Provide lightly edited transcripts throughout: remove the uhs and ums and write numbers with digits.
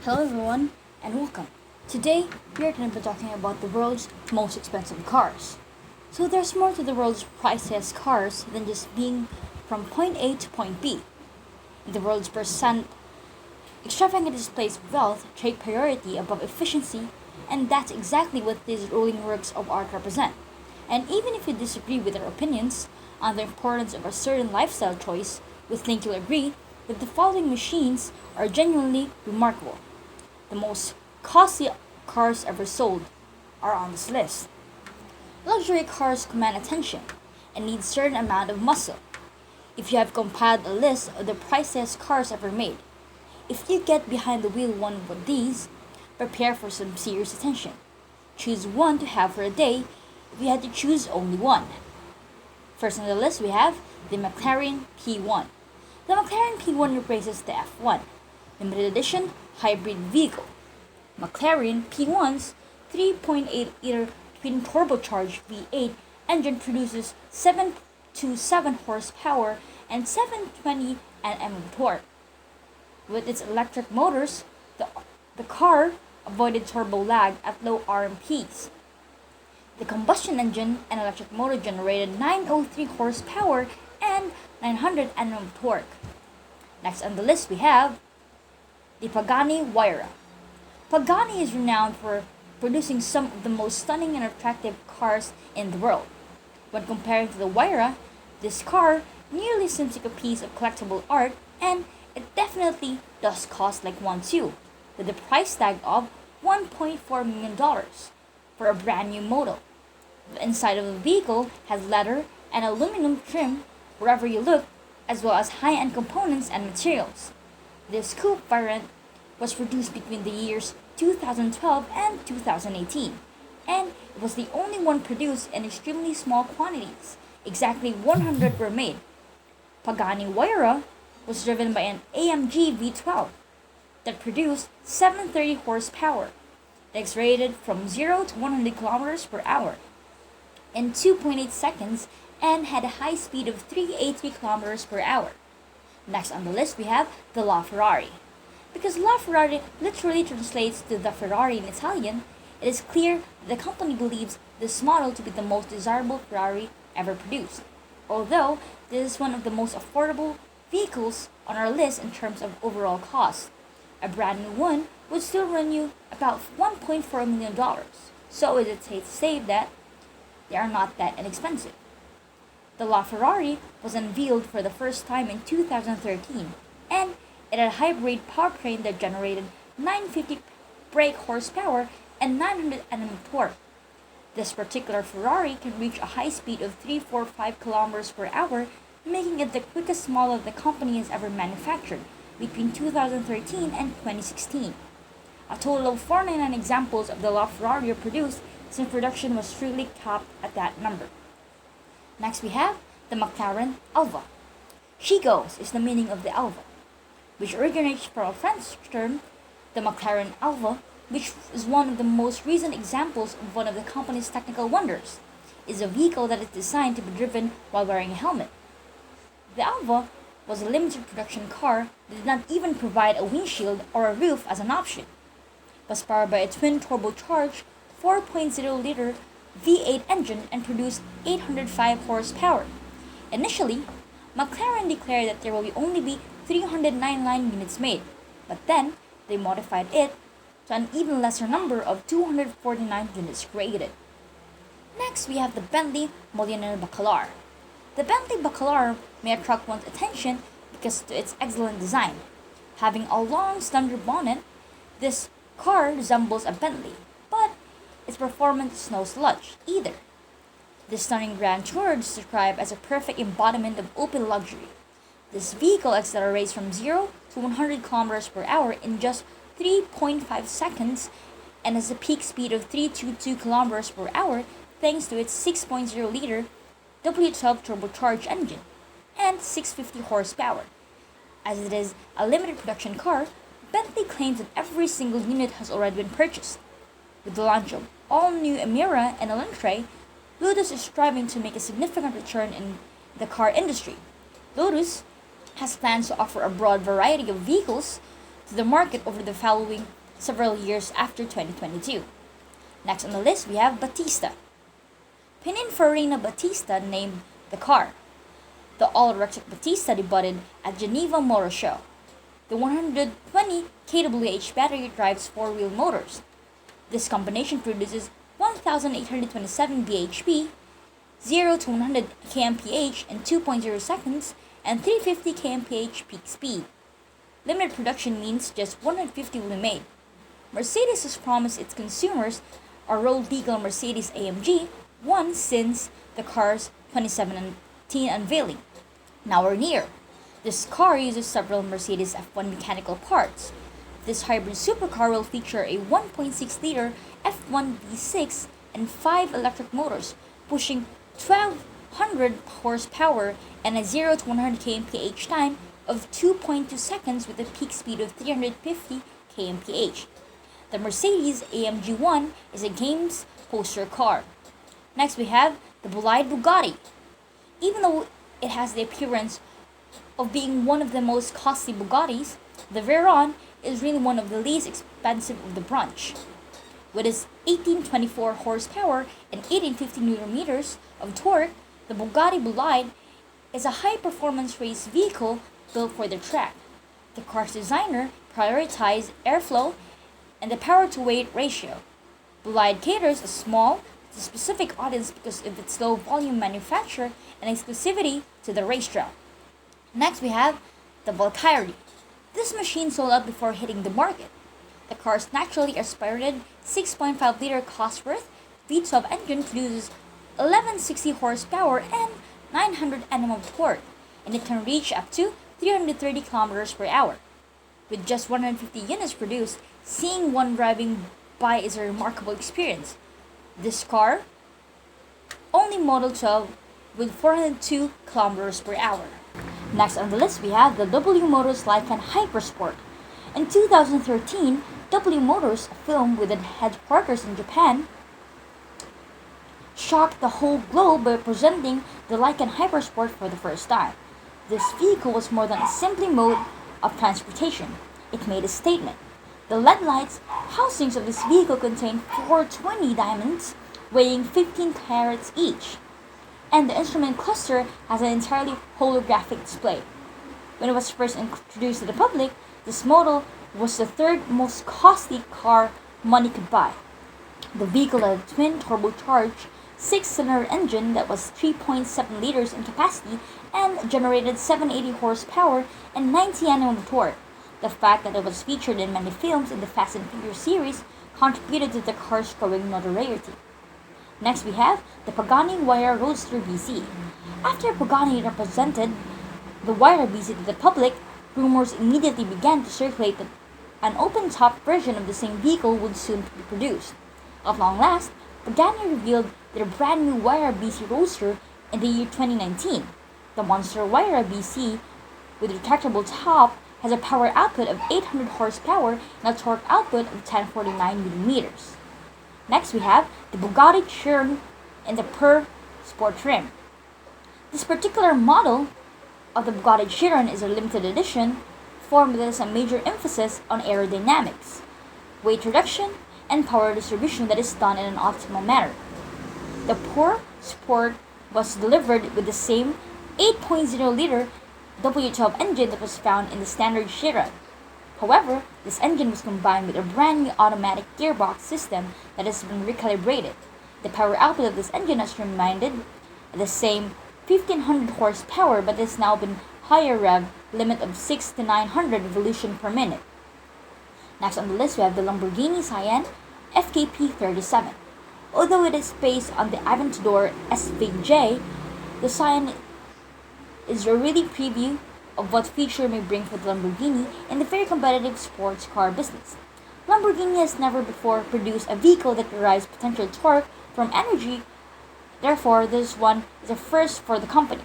Hello everyone and welcome. Today we are going to be talking about the world's most expensive cars. So there's more to the world's priciest cars than just being from point A to point B. In the world's percent, extravagant displays wealth take priority above efficiency, and that's exactly what these ruling works of art represent. And even if you disagree with our opinions on the importance of a certain lifestyle choice, we think you'll agree that the following machines are genuinely remarkable. The most costly cars ever sold are on this list. Luxury cars command attention and need a certain amount of muscle. If you have compiled a list of the priciest cars ever made, if you get behind the wheel one of these, prepare for some serious attention. Choose one to have for a day if you had to choose only one. First on the list we have the McLaren P1. The McLaren P1 replaces the F1, limited edition hybrid vehicle. McLaren P1's 3.8-liter twin-turbocharged V8 engine produces 7 to 7 horsepower and 720 Nm of torque. With its electric motors, the car avoided turbo lag at low RMPs. The combustion engine and electric motor generated 903 horsepower and 900 Nm of torque. Next on the list we have the Pagani Huayra. Pagani is renowned for producing some of the most stunning and attractive cars in the world. When comparing to the Huayra, this car nearly seems like a piece of collectible art, and it definitely does cost like one too, with a price tag of $1.4 million for a brand new model. The inside of the vehicle has leather and aluminum trim wherever you look, as well as high-end components and materials. This coupe variant was produced between the years 2012 and 2018, and it was the only one produced in extremely small quantities. Exactly 100 were made. Pagani Huayra was driven by an AMG V12 that produced 730 horsepower, that accelerated from 0 to 100 kilometers per hour in 2.8 seconds and had a high speed of 383 kilometers per hour. Next on the list we have the LaFerrari. Because LaFerrari literally translates to the Ferrari in Italian, it is clear that the company believes this model to be the most desirable Ferrari ever produced. Although this is one of the most affordable vehicles on our list in terms of overall cost, a brand new one would still run you about $1.4 million. So is it safe to say that they are not that inexpensive. The LaFerrari was unveiled for the first time in 2013, and it had a hybrid powertrain that generated 950 brake horsepower and 900 Nm of torque. This particular Ferrari can reach a high speed of 345 km per hour, making it the quickest model the company has ever manufactured between 2013 and 2016. A total of 499 examples of the LaFerrari were produced, since production was strictly capped at that number. Next we have the McLaren Elva. She goes is the meaning of the Elva, which originates from a French term, the McLaren Elva, which is one of the most recent examples of one of the company's technical wonders, is a vehicle that is designed to be driven while wearing a helmet. The Elva was a limited production car that did not even provide a windshield or a roof as an option. It was powered by a twin turbocharged 4.0-liter V8 engine and produced 805 horsepower. Initially, McLaren declared that there will only be 399 units made, but then they modified it to an even lesser number of 249 units created. Next, we have the Bentley Bacalar. The Bentley Bacalar may attract one's attention because of its excellent design. Having a long, slender bonnet, this car resembles a Bentley, but its performance is no slouch either. This stunning grand tour is described as a perfect embodiment of open luxury. This vehicle accelerates from 0 to 100 km per hour in just 3.5 seconds and has a peak speed of 322 km per hour thanks to its 6.0-liter W12 turbocharged engine and 650 horsepower. As it is a limited production car, Bentley claims that every single unit has already been purchased. With the launch of all-new Emira and Elantra, Lotus is striving to make a significant return in the car industry. Lotus has plans to offer a broad variety of vehicles to the market over the following several years after 2022. Next on the list, we have Batista. Pininfarina Batista named the car. The all-electric Batista debuted at Geneva Motor Show. The 120 kWh battery drives four-wheel motors. This combination produces 1,827 bhp, 0 to 100 kmph in 2.0 seconds, and 350 kmph peak speed. Limited production means just 150 will be made. Mercedes has promised its consumers a road legal Mercedes AMG once since the car's 2017 unveiling. Now we're near. This car uses several Mercedes F1 mechanical parts. This hybrid supercar will feature a 1.6-liter F1 V6 and 5 electric motors, pushing 1,200 horsepower and a 0 to 100 kmph time of 2.2 seconds with a peak speed of 350 kmph. The Mercedes AMG 1 is a game's poster car. Next we have the Bolide Bugatti. Even though it has the appearance of being one of the most costly Bugattis, the Veyron is really one of the least expensive of the bunch. With its 1824 horsepower and 1850 Nm of torque, the Bugatti Bolide is a high-performance race vehicle built for the track. The car's designer prioritized airflow and the power-to-weight ratio. Bolide caters a small, specific audience because of its low volume manufacture and exclusivity to the racetrack. Next we have the Valkyrie. This machine sold out before hitting the market. The car's naturally aspirated 6.5-liter Cosworth V12 engine produces 1160 horsepower and 900 Nm of torque, and it can reach up to 330 km per hour. With just 150 units produced, seeing one driving by is a remarkable experience. This car, only Model 12 with 402 km per hour. Next on the list we have the W Motors Lykan Hypersport. In 2013, W Motors, a film with headquarters in Japan, shocked the whole globe by presenting the Lykan Hypersport for the first time. This vehicle was more than a simple mode of transportation. It made a statement. The LED lights housings of this vehicle contain 420 diamonds weighing 15 carats each, and the instrument cluster has an entirely holographic display. When it was first introduced to the public, this model was the third most costly car money could buy. The vehicle had a twin turbocharged 6-cylinder engine that was 3.7 liters in capacity and generated 780 horsepower and 90 Nm of torque. The fact that it was featured in many films in the Fast and Furious series contributed to the car's growing notoriety. Next we have the Pagani Huayra Roadster BZ. After Pagani represented the Huayra BZ to the public, rumors immediately began to circulate that an open-top version of the same vehicle would soon be produced. At long last, Pagani revealed their brand new Huayra BZ Roadster in the year 2019. The monster Huayra BZ with retractable top has a power output of 800 horsepower and a torque output of 1049 mm. Next we have the Bugatti Chiron in the Per Sport trim. This particular model of the Bugatti Chiron is a limited edition form that has a major emphasis on aerodynamics, weight reduction, and power distribution that is done in an optimal manner. The Per Sport was delivered with the same 8.0-liter W12 engine that was found in the standard Chiron. However, this engine was combined with a brand new automatic gearbox system that has been recalibrated. The power output of this engine has remained at the same 1500 horsepower but has now been higher rev limit of 6 to 900 revolution per minute. Next on the list we have the Lamborghini Sian FKP37. Although it is based on the Aventador SVJ, the Sian is a really preview of what future may bring for the Lamborghini in the very competitive sports car business. Lamborghini has never before produced a vehicle that derives potential torque from energy, therefore this one is a first for the company.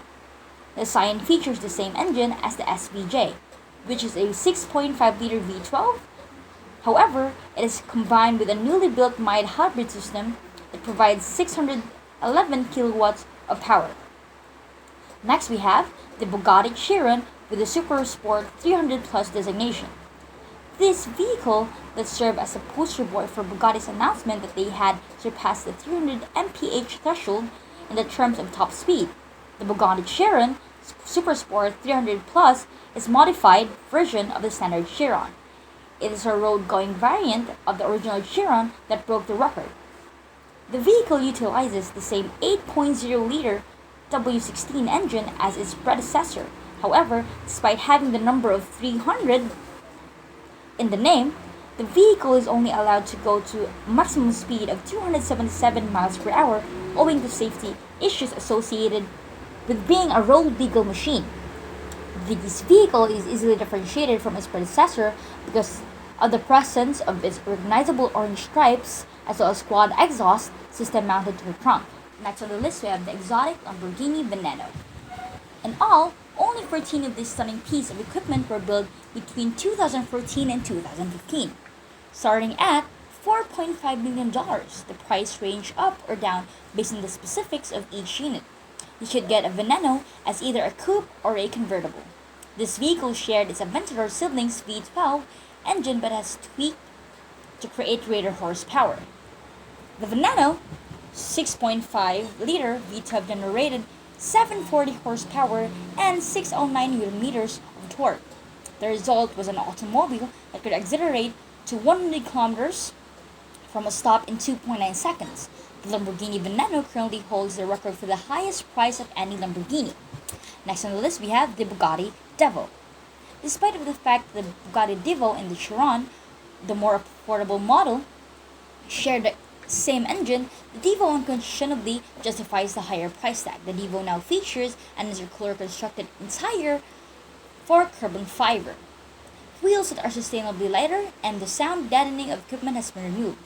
The Sian features the same engine as the SVJ, which is a 6.5-liter V12. However, it is combined with a newly built mild hybrid system that provides 611 kilowatts of power. Next we have the Bugatti Chiron with the Super Sport 300 Plus designation. This vehicle that served as a poster boy for Bugatti's announcement that they had surpassed the 300 mph threshold in the terms of top speed. The Bugatti Chiron Supersport 300 Plus is a modified version of the standard Chiron. It is a road-going variant of the original Chiron that broke the record. The vehicle utilizes the same 8.0-liter W16 engine as its predecessor. However, despite having the number of 300 in the name, the vehicle is only allowed to go to a maximum speed of 277 miles per hour owing to safety issues associated with being a road legal machine. This vehicle is easily differentiated from its predecessor because of the presence of its recognizable orange stripes as well as quad exhaust system mounted to the trunk. Next on the list we have the exotic Lamborghini Veneno. In all, only 14 of this stunning piece of equipment were built between 2014 and 2015. Starting at $4.5 million, the price ranged up or down based on the specifics of each unit. You could get a Veneno as either a coupe or a convertible. This vehicle shared its Aventador siblings V12 engine but has tweaked to create greater horsepower. The Veneno 6.5-liter V12 generated 740 horsepower and 609 Nm of torque. The result was an automobile that could accelerate to 100 kilometers from a stop in 2.9 seconds. The Lamborghini Veneno currently holds the record for the highest price of any Lamborghini. Next on the list we have the Bugatti Divo. Despite of the fact that the Bugatti Divo and the Chiron, the more affordable model, share the same engine, the Divo unquestionably justifies the higher price tag. The Divo now features an intercooler constructed entire for carbon fiber, wheels that are sustainably lighter, and the sound deadening of equipment has been removed,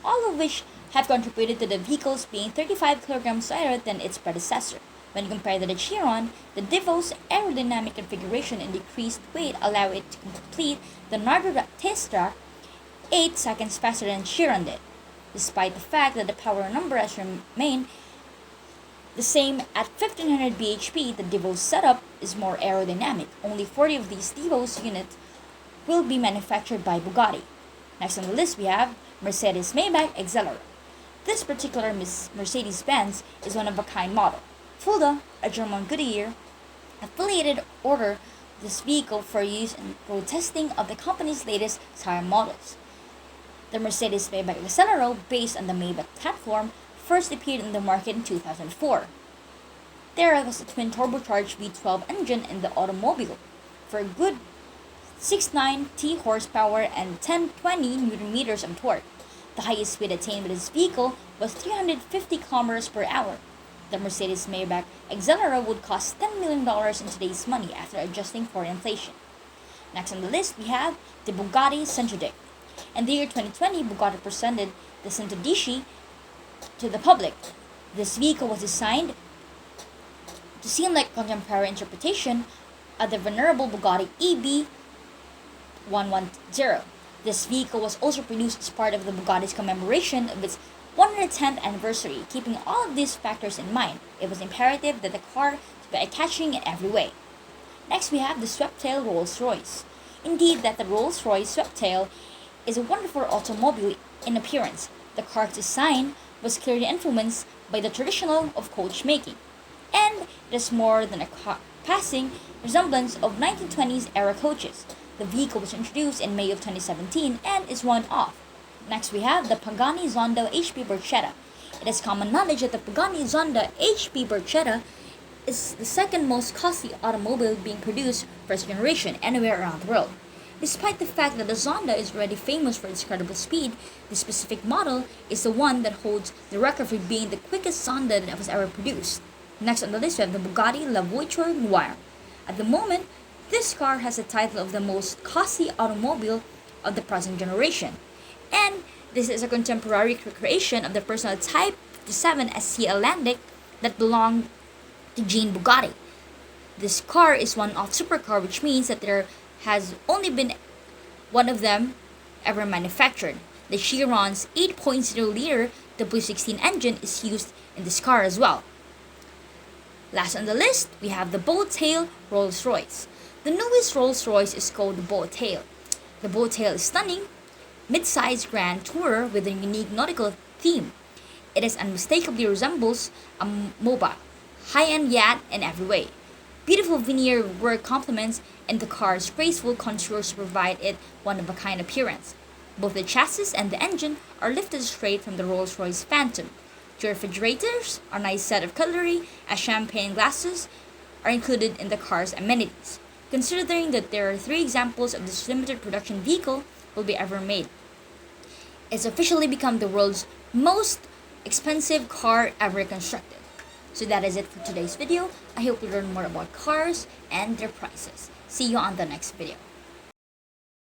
all of which have contributed to the vehicles being 35 kilograms lighter than its predecessor. When compared to the Chiron, the Divo's aerodynamic configuration and decreased weight allow it to complete the Noire test track 8 seconds faster than Chiron did. Despite the fact that the power number has remained the same at 1500 bhp, the Divo's setup is more aerodynamic. Only 40 of these Divo's units will be manufactured by Bugatti. Next on the list we have Mercedes Maybach Exelero. This particular Mercedes-Benz is one of a kind model. Fulda, a German Goodyear affiliated, ordered this vehicle for use in road testing of the company's latest Sian models. The Mercedes Maybach Exelero, based on the Maybach platform, first appeared in the market in 2004. There was a twin turbocharged V12 engine in the automobile for a good 690 horsepower and 1020 Nm of torque. The highest speed attained with this vehicle was 350 km per hour. The Mercedes Maybach Exelero would cost $10 million in today's money after adjusting for inflation. Next on the list we have the Bugatti Centodieci. In the year 2020, Bugatti presented the Centodieci to the public. This vehicle was designed to seem like a contemporary interpretation of the venerable Bugatti EB110. This vehicle was also produced as part of the Bugatti's commemoration of its 110th anniversary. Keeping all of these factors in mind, it was imperative that the car be eye-catching in every way. Next we have the Sweptail Rolls-Royce. Indeed, that the Rolls-Royce Sweptail is a wonderful automobile in appearance. The car's design was clearly influenced by the traditional of coach making, and it is more than a passing resemblance of 1920s era coaches. The vehicle was introduced in May of 2017 and is one-off. Next we have the Pagani Zonda HP Barchetta. It is common knowledge that the Pagani Zonda HP Barchetta is the second most costly automobile being produced first generation anywhere around the world. Despite the fact that the Zonda is already famous for its incredible speed, this specific model is the one that holds the record for being the quickest Zonda that was ever produced. Next on the list we have the Bugatti Voiture Noire. At the moment, this car has the title of the most costly automobile of the present generation, and this is a contemporary recreation of the personal Type 57 SC Atlantic that belonged to Jean Bugatti. This car is one-off supercar, which means that there has only been one of them ever manufactured. The Chiron's 8.0-liter W16 engine is used in this car as well. Last on the list, we have the Bolide Rolls-Royce. The newest Rolls-Royce is called the Bolide. The Sweptail is stunning, mid-sized grand tourer with a unique nautical theme. It is unmistakably resembles a Maybach, high-end yacht in every way. Beautiful veneer work complements and the car's graceful contours provide it one-of-a-kind appearance. Both the chassis and the engine are lifted straight from the Rolls-Royce Phantom. The refrigerators, a nice set of cutlery, and champagne glasses are included in the car's amenities. Considering that there are 3 examples of this limited production vehicle will be ever made. It's officially become the world's most expensive car ever constructed. So that is it for today's video. I hope you learned more about cars and their prices. See you on the next video.